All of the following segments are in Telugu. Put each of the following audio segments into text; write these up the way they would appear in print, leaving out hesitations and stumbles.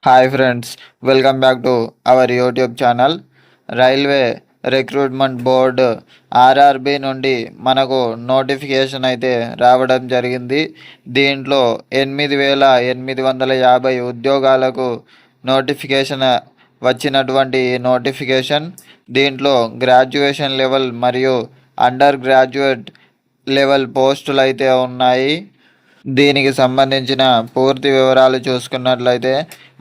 Hi friends, welcome back to our YouTube channel. Railway recruitment board RRB నుండి మనకు నోటిఫికేషన్ అయితే రావడం జరిగింది. దీంట్లో 8,850 ఉద్యోగాలకు నోటిఫికేషన్ వచ్చినటువంటి నోటిఫికేషన్. దీంట్లో గ్రాడ్యుయేషన్ లెవెల్ మరియు అండర్ గ్రాడ్యుయేట్ లెవెల్ పోస్టులు అయితే ఉన్నాయి. దీనికి సంబంధించిన పూర్తి వివరాలు చూసుకున్నట్లయితే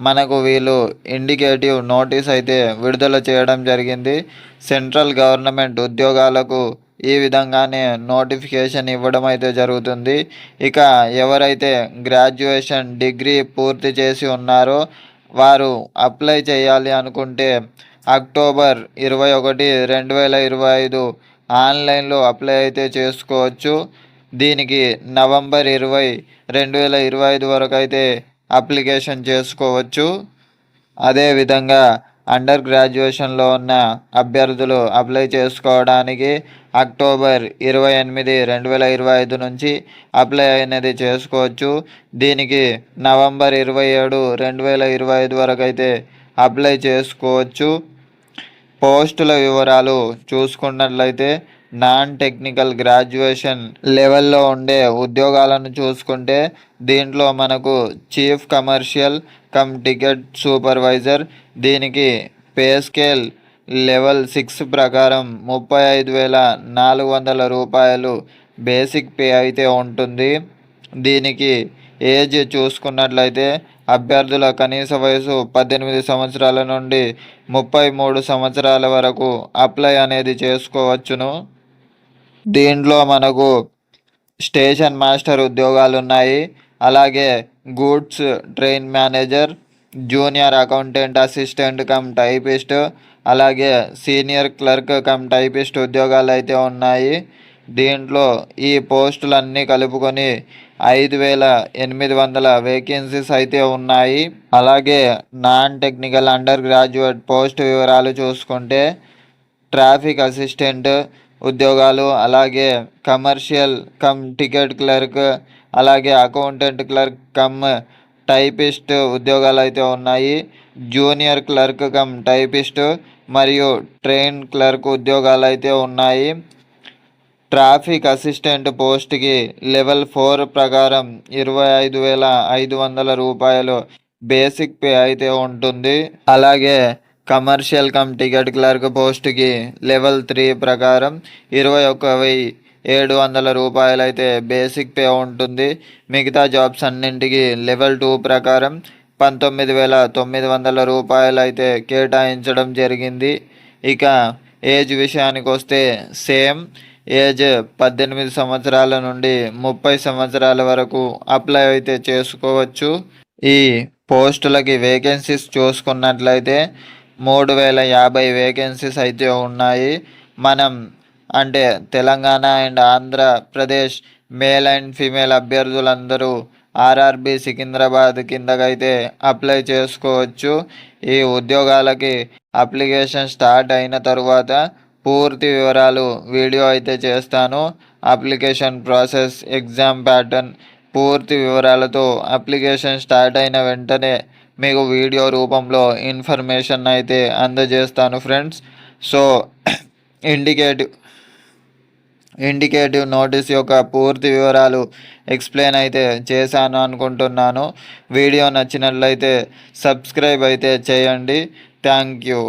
మనకు వీళ్ళు ఇండికేటివ్ నోటీస్ అయితే విడుదల చేయడం జరిగింది. సెంట్రల్ గవర్నమెంట్ ఉద్యోగాలకు ఈ విధంగానే నోటిఫికేషన్ ఇవ్వడం అయితే జరుగుతుంది. ఇక ఎవరైతే గ్రాడ్యుయేషన్ డిగ్రీ పూర్తి చేసి ఉన్నారో వారు అప్లై చేయాలి అనుకుంటే అక్టోబర్ 21, 2025 ఆన్లైన్లో అప్లై అయితే చేసుకోవచ్చు. దీనికి నవంబర్ 20, 2025 వరకు అయితే అప్లికేషన్ చేసుకోవచ్చు. అదేవిధంగా అండర్ గ్రాడ్యుయేషన్లో ఉన్న అభ్యర్థులు అప్లై చేసుకోవడానికి అక్టోబర్ 28, 2025 నుంచి అప్లై అనేది చేసుకోవచ్చు. దీనికి నవంబర్ 27, 2025 వరకు అయితే అప్లై చేసుకోవచ్చు. పోస్టుల వివరాలు చూసుకున్నట్లయితే నాన్ టెక్నికల్ గ్రాడ్యుయేషన్ లెవెల్లో ఉండే ఉద్యోగాలను చూసుకుంటే దీంట్లో మనకు chief commercial come ticket supervisor, దీనికి పే స్కేల్ లెవెల్ 6 ప్రకారం 35,400 రూపాయలు బేసిక్ పే అయితే ఉంటుంది. దీనికి ఏజ్ చూసుకున్నట్లయితే అభ్యర్థుల కనీస వయసు 18 సంవత్సరాల నుండి 33 సంవత్సరాల వరకు అప్లై అనేది చేసుకోవచ్చును. దీంట్లో మనకు స్టేషన్ మాస్టర్ ఉద్యోగాలు ఉన్నాయి. అలాగే goods train manager, junior accountant assistant cum typist, అలాగే సీనియర్ క్లర్క్ కమ్ టైపిస్ట్ ఉద్యోగాలు అయితే ఉన్నాయి. దీంట్లో ఈ పోస్టులన్నీ కలుపుకొని 5,800 వేకెన్సీస్ అయితే ఉన్నాయి. అలాగే non technical under graduate post వివరాలు చూసుకుంటే ట్రాఫిక్ అసిస్టెంట్ ఉద్యోగాలు, అలాగే కమర్షియల్ కమ్ టికెట్ క్లర్క్, అలాగే అకౌంటెంట్ క్లర్క్ కమ్ టైపిస్ట్ ఉద్యోగాలు అయితే ఉన్నాయి. జూనియర్ క్లర్క్ కమ్ టైపిస్ట్ మరియు ట్రైన్ క్లర్క్ ఉద్యోగాలు అయితే ఉన్నాయి. ట్రాఫిక్ అసిస్టెంట్ పోస్ట్కి లెవెల్ 4 ప్రకారం 25,500 రూపాయలు బేసిక్ పే అయితే ఉంటుంది. అలాగే కమర్షియల్ కమ్ టికెట్ క్లర్క్ పోస్ట్కి లెవెల్ 3 ప్రకారం 21,700 రూపాయలు అయితే బేసిక్ పే ఉంటుంది. మిగతా జాబ్స్ అన్నింటికి లెవెల్ 2 ప్రకారం 19,900 రూపాయలు అయితే కేటాయించడం జరిగింది. ఇక ఏజ్ విషయానికి వస్తే సేమ్ ఏజ్ 18 సంవత్సరాల నుండి 30 సంవత్సరాల వరకు అప్లై అయితే చేసుకోవచ్చు. ఈ పోస్టులకి వేకెన్సీస్ చూసుకున్నట్లయితే 3,050 వేకెన్సీస్ అయితే ఉన్నాయి. మనం అంటే Telangana and Andhra Pradesh male and female అభ్యర్థులందరూ ఆర్ఆర్బి సికింద్రాబాద్ కిందకైతే అప్లై చేసుకోవచ్చు. ఈ ఉద్యోగాలకి అప్లికేషన్ స్టార్ట్ అయిన తరువాత పూర్తి వివరాలు వీడియో అయితే చేస్తాను. అప్లికేషన్ ప్రాసెస్, ఎగ్జామ్ ప్యాటర్న్ పూర్తి వివరాలతో అప్లికేషన్ స్టార్ట్ అయిన వెంటనే మీకు వీడియో రూపంలో ఇన్ఫర్మేషన్ అయితే అందజేస్తాను ఫ్రెండ్స్. సో ఇండికేటివ్ నోటీస్ యొక్క పూర్తి వివరాలు ఎక్స్ప్లెయిన్ అయితే చేశాను అనుకుంటున్నాను. వీడియో నచ్చినట్లయితే సబ్స్క్రైబ్ అయితే చేయండి. Thank you.